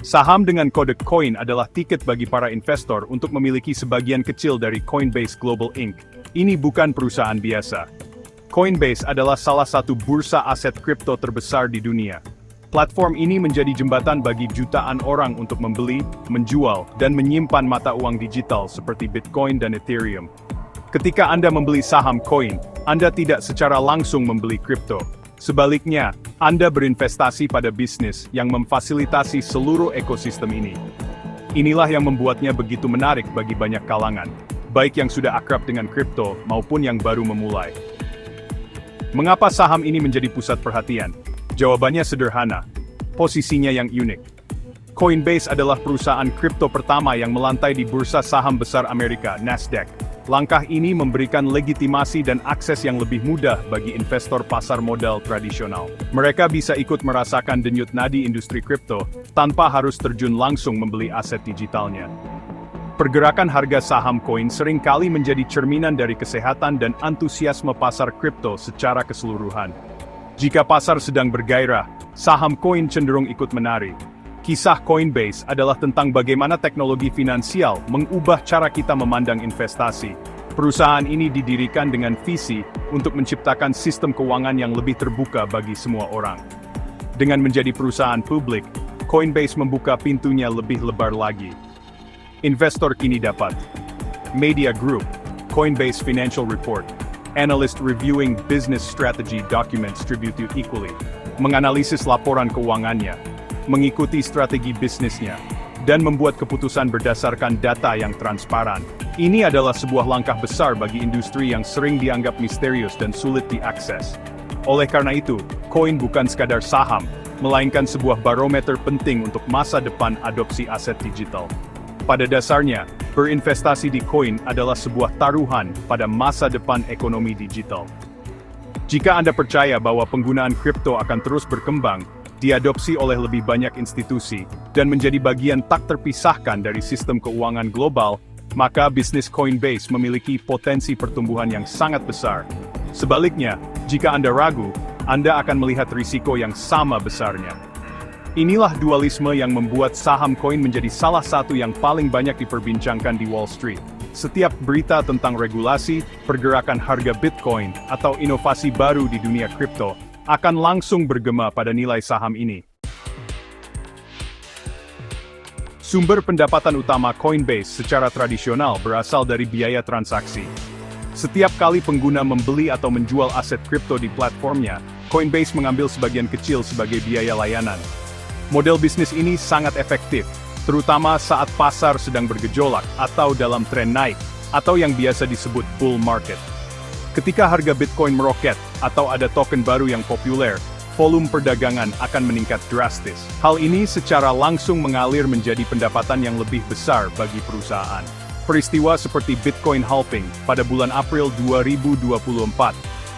Saham dengan kode COIN adalah tiket bagi para investor untuk memiliki sebagian kecil dari Coinbase Global Inc. Ini bukan perusahaan biasa. Coinbase adalah salah satu bursa aset kripto terbesar di dunia. Platform ini menjadi jembatan bagi jutaan orang untuk membeli, menjual, dan menyimpan mata uang digital seperti Bitcoin dan Ethereum. Ketika Anda membeli saham COIN, Anda tidak secara langsung membeli kripto. Sebaliknya, Anda berinvestasi pada bisnis yang memfasilitasi seluruh ekosistem ini. Inilah yang membuatnya begitu menarik bagi banyak kalangan, baik yang sudah akrab dengan kripto maupun yang baru memulai. Mengapa saham ini menjadi pusat perhatian? Jawabannya sederhana, posisinya yang unik. Coinbase adalah perusahaan kripto pertama yang melantai di bursa saham besar Amerika, Nasdaq. Langkah ini memberikan legitimasi dan akses yang lebih mudah bagi investor pasar modal tradisional. Mereka bisa ikut merasakan denyut nadi industri kripto, tanpa harus terjun langsung membeli aset digitalnya. Pergerakan harga saham COIN seringkali menjadi cerminan dari kesehatan dan antusiasme pasar kripto secara keseluruhan. Jika pasar sedang bergairah, saham COIN cenderung ikut menari. Kisah Coinbase adalah tentang bagaimana teknologi finansial mengubah cara kita memandang investasi. Perusahaan ini didirikan dengan visi untuk menciptakan sistem keuangan yang lebih terbuka bagi semua orang. Dengan menjadi perusahaan publik, Coinbase membuka pintunya lebih lebar lagi. Investor kini dapat Media Group, Coinbase Financial Report, Analyst reviewing business strategy documents distributed equally, menganalisis laporan keuangannya, mengikuti strategi bisnisnya, dan membuat keputusan berdasarkan data yang transparan. Ini adalah sebuah langkah besar bagi industri yang sering dianggap misterius dan sulit diakses. Oleh karena itu, COIN bukan sekadar saham, melainkan sebuah barometer penting untuk masa depan adopsi aset digital. Pada dasarnya, berinvestasi di COIN adalah sebuah taruhan pada masa depan ekonomi digital. Jika Anda percaya bahwa penggunaan kripto akan terus berkembang, diadopsi oleh lebih banyak institusi, dan menjadi bagian tak terpisahkan dari sistem keuangan global, maka bisnis Coinbase memiliki potensi pertumbuhan yang sangat besar. Sebaliknya, jika Anda ragu, Anda akan melihat risiko yang sama besarnya. Inilah dualisme yang membuat saham COIN menjadi salah satu yang paling banyak diperbincangkan di Wall Street. Setiap berita tentang regulasi, pergerakan harga Bitcoin, atau inovasi baru di dunia kripto, akan langsung bergema pada nilai saham ini. Sumber pendapatan utama Coinbase secara tradisional berasal dari biaya transaksi. Setiap kali pengguna membeli atau menjual aset kripto di platformnya, Coinbase mengambil sebagian kecil sebagai biaya layanan. Model bisnis ini sangat efektif, terutama saat pasar sedang bergejolak atau dalam tren naik, atau yang biasa disebut bull market. Ketika harga Bitcoin meroket, atau ada token baru yang populer, volume perdagangan akan meningkat drastis. Hal ini secara langsung mengalir menjadi pendapatan yang lebih besar bagi perusahaan. Peristiwa seperti Bitcoin halving pada bulan April 2024,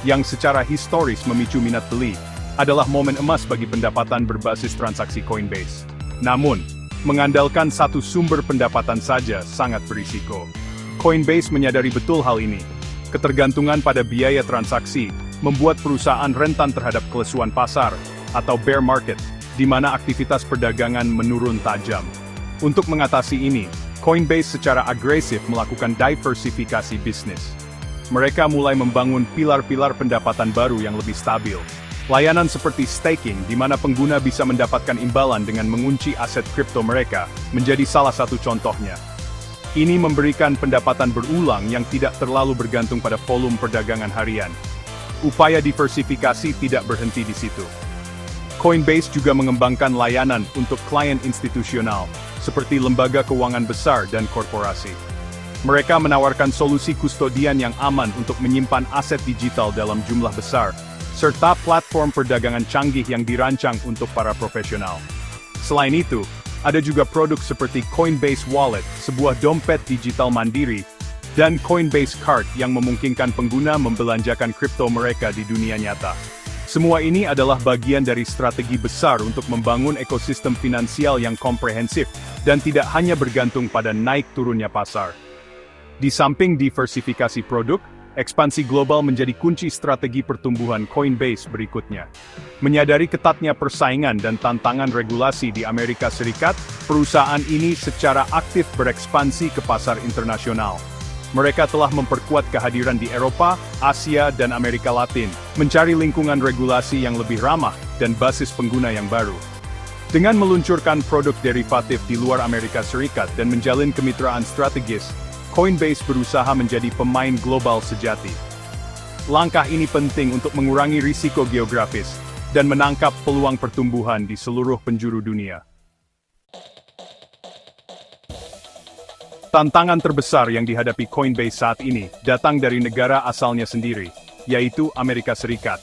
yang secara historis memicu minat beli, adalah momen emas bagi pendapatan berbasis transaksi Coinbase. Namun, mengandalkan satu sumber pendapatan saja sangat berisiko. Coinbase menyadari betul hal ini. Ketergantungan pada biaya transaksi membuat perusahaan rentan terhadap kelesuan pasar, atau bear market, di mana aktivitas perdagangan menurun tajam. Untuk mengatasi ini, Coinbase secara agresif melakukan diversifikasi bisnis. Mereka mulai membangun pilar-pilar pendapatan baru yang lebih stabil. Layanan seperti staking, di mana pengguna bisa mendapatkan imbalan dengan mengunci aset kripto mereka, menjadi salah satu contohnya. Ini memberikan pendapatan berulang yang tidak terlalu bergantung pada volume perdagangan harian. Upaya diversifikasi tidak berhenti di situ. Coinbase juga mengembangkan layanan untuk klien institusional, seperti lembaga keuangan besar dan korporasi. Mereka menawarkan solusi kustodian yang aman untuk menyimpan aset digital dalam jumlah besar, serta platform perdagangan canggih yang dirancang untuk para profesional. Selain itu, ada juga produk seperti Coinbase Wallet, sebuah dompet digital mandiri, dan Coinbase Card yang memungkinkan pengguna membelanjakan kripto mereka di dunia nyata. Semua ini adalah bagian dari strategi besar untuk membangun ekosistem finansial yang komprehensif, dan tidak hanya bergantung pada naik turunnya pasar. Di samping diversifikasi produk, Ekspansi global menjadi kunci strategi pertumbuhan Coinbase berikutnya. Menyadari ketatnya persaingan dan tantangan regulasi di Amerika Serikat, perusahaan ini secara aktif berekspansi ke pasar internasional. Mereka telah memperkuat kehadiran di Eropa, Asia, dan Amerika Latin, mencari lingkungan regulasi yang lebih ramah dan basis pengguna yang baru. Dengan meluncurkan produk derivatif di luar Amerika Serikat dan menjalin kemitraan strategis, Coinbase berusaha menjadi pemain global sejati. Langkah ini penting untuk mengurangi risiko geografis dan menangkap peluang pertumbuhan di seluruh penjuru dunia. Tantangan terbesar yang dihadapi Coinbase saat ini datang dari negara asalnya sendiri, yaitu Amerika Serikat.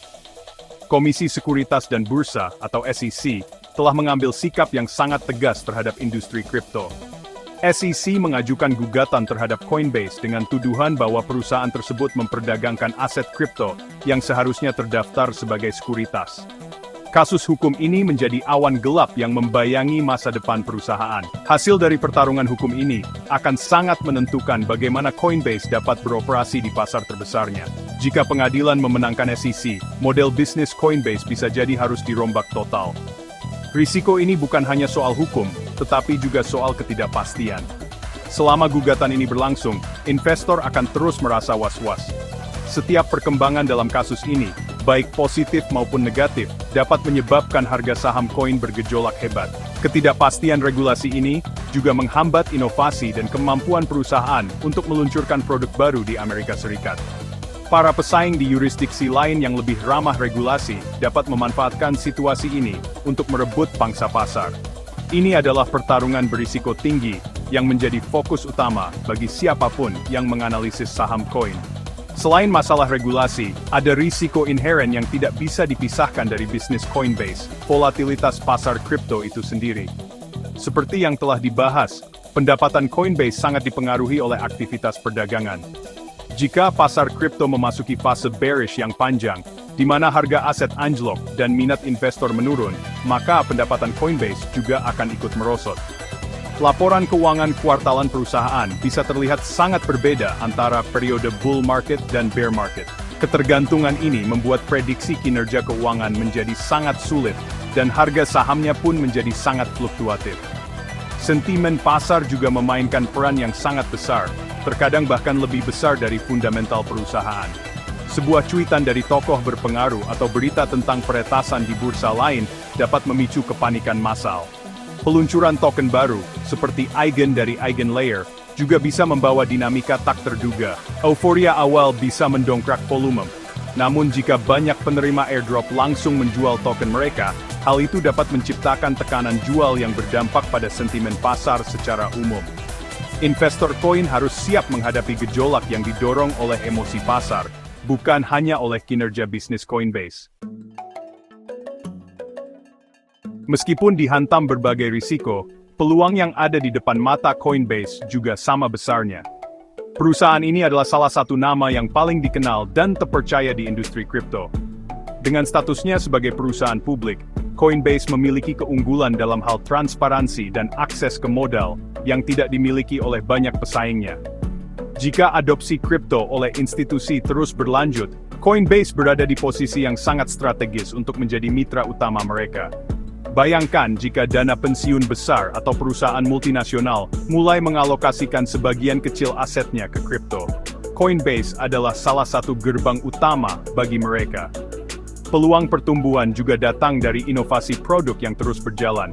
Komisi Sekuritas dan Bursa atau SEC telah mengambil sikap yang sangat tegas terhadap industri kripto. SEC mengajukan gugatan terhadap Coinbase dengan tuduhan bahwa perusahaan tersebut memperdagangkan aset kripto yang seharusnya terdaftar sebagai sekuritas. Kasus hukum ini menjadi awan gelap yang membayangi masa depan perusahaan. Hasil dari pertarungan hukum ini akan sangat menentukan bagaimana Coinbase dapat beroperasi di pasar terbesarnya. Jika pengadilan memenangkan SEC, model bisnis Coinbase bisa jadi harus dirombak total. Risiko ini bukan hanya soal hukum, tetapi juga soal ketidakpastian. Selama gugatan ini berlangsung, investor akan terus merasa was-was. Setiap perkembangan dalam kasus ini, baik positif maupun negatif, dapat menyebabkan harga saham koin bergejolak hebat. Ketidakpastian regulasi ini juga menghambat inovasi dan kemampuan perusahaan untuk meluncurkan produk baru di Amerika Serikat. Para pesaing di yurisdiksi lain yang lebih ramah regulasi dapat memanfaatkan situasi ini untuk merebut pangsa pasar. Ini adalah pertarungan berisiko tinggi yang menjadi fokus utama bagi siapapun yang menganalisis saham koin. Selain masalah regulasi, ada risiko inheren yang tidak bisa dipisahkan dari bisnis Coinbase, volatilitas pasar kripto itu sendiri. Seperti yang telah dibahas, pendapatan Coinbase sangat dipengaruhi oleh aktivitas perdagangan. Jika pasar kripto memasuki fase bearish yang panjang, di mana harga aset anjlok dan minat investor menurun, maka pendapatan Coinbase juga akan ikut merosot. Laporan keuangan kuartalan perusahaan bisa terlihat sangat berbeda antara periode bull market dan bear market. Ketergantungan ini membuat prediksi kinerja keuangan menjadi sangat sulit, dan harga sahamnya pun menjadi sangat fluktuatif. Sentimen pasar juga memainkan peran yang sangat besar, terkadang bahkan lebih besar dari fundamental perusahaan. Sebuah cuitan dari tokoh berpengaruh atau berita tentang peretasan di bursa lain dapat memicu kepanikan massal. Peluncuran token baru, seperti Eigen dari EigenLayer, juga bisa membawa dinamika tak terduga. Euforia awal bisa mendongkrak volume. Namun jika banyak penerima airdrop langsung menjual token mereka, hal itu dapat menciptakan tekanan jual yang berdampak pada sentimen pasar secara umum. Investor koin harus siap menghadapi gejolak yang didorong oleh emosi pasar, bukan hanya oleh kinerja bisnis Coinbase. Meskipun dihantam berbagai risiko, peluang yang ada di depan mata Coinbase juga sama besarnya. Perusahaan ini adalah salah satu nama yang paling dikenal dan terpercaya di industri kripto. Dengan statusnya sebagai perusahaan publik, Coinbase memiliki keunggulan dalam hal transparansi dan akses ke modal yang tidak dimiliki oleh banyak pesaingnya. Jika adopsi kripto oleh institusi terus berlanjut, Coinbase berada di posisi yang sangat strategis untuk menjadi mitra utama mereka. Bayangkan jika dana pensiun besar atau perusahaan multinasional mulai mengalokasikan sebagian kecil asetnya ke kripto. Coinbase adalah salah satu gerbang utama bagi mereka. Peluang pertumbuhan juga datang dari inovasi produk yang terus berjalan.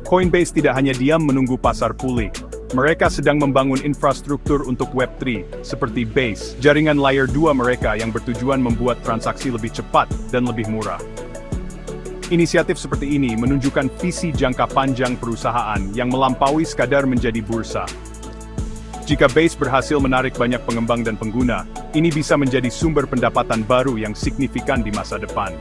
Coinbase tidak hanya diam menunggu pasar pulih. Mereka sedang membangun infrastruktur untuk Web3, seperti Base, jaringan layer 2 mereka yang bertujuan membuat transaksi lebih cepat dan lebih murah. Inisiatif seperti ini menunjukkan visi jangka panjang perusahaan yang melampaui sekadar menjadi bursa. Jika Base berhasil menarik banyak pengembang dan pengguna, ini bisa menjadi sumber pendapatan baru yang signifikan di masa depan.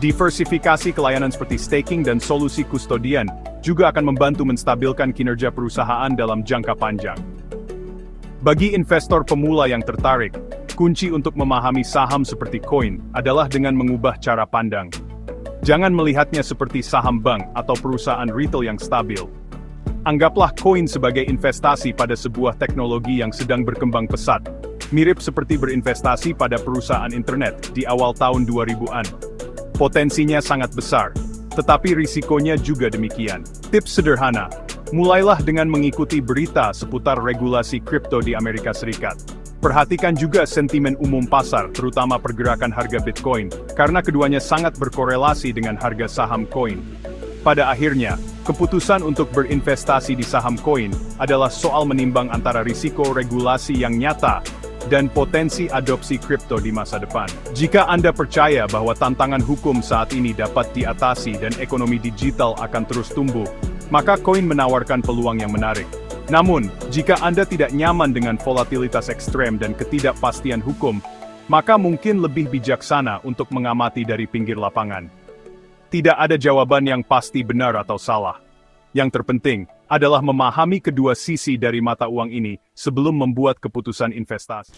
Diversifikasi kelayanan seperti staking dan solusi kustodian juga akan membantu menstabilkan kinerja perusahaan dalam jangka panjang. Bagi investor pemula yang tertarik, kunci untuk memahami saham seperti koin adalah dengan mengubah cara pandang. Jangan melihatnya seperti saham bank atau perusahaan retail yang stabil. Anggaplah koin sebagai investasi pada sebuah teknologi yang sedang berkembang pesat. Mirip seperti berinvestasi pada perusahaan internet di awal tahun 2000-an. Potensinya sangat besar, tetapi risikonya juga demikian. Tips sederhana, mulailah dengan mengikuti berita seputar regulasi kripto di Amerika Serikat. Perhatikan juga sentimen umum pasar, terutama pergerakan harga Bitcoin, karena keduanya sangat berkorelasi dengan harga saham koin. Pada akhirnya, keputusan untuk berinvestasi di saham koin adalah soal menimbang antara risiko regulasi yang nyata dan potensi adopsi kripto di masa depan. Jika Anda percaya bahwa tantangan hukum saat ini dapat diatasi dan ekonomi digital akan terus tumbuh, maka koin menawarkan peluang yang menarik. Namun, jika Anda tidak nyaman dengan volatilitas ekstrem dan ketidakpastian hukum, maka mungkin lebih bijaksana untuk mengamati dari pinggir lapangan. Tidak ada jawaban yang pasti benar atau salah. Yang terpenting adalah memahami kedua sisi dari mata uang ini sebelum membuat keputusan investasi.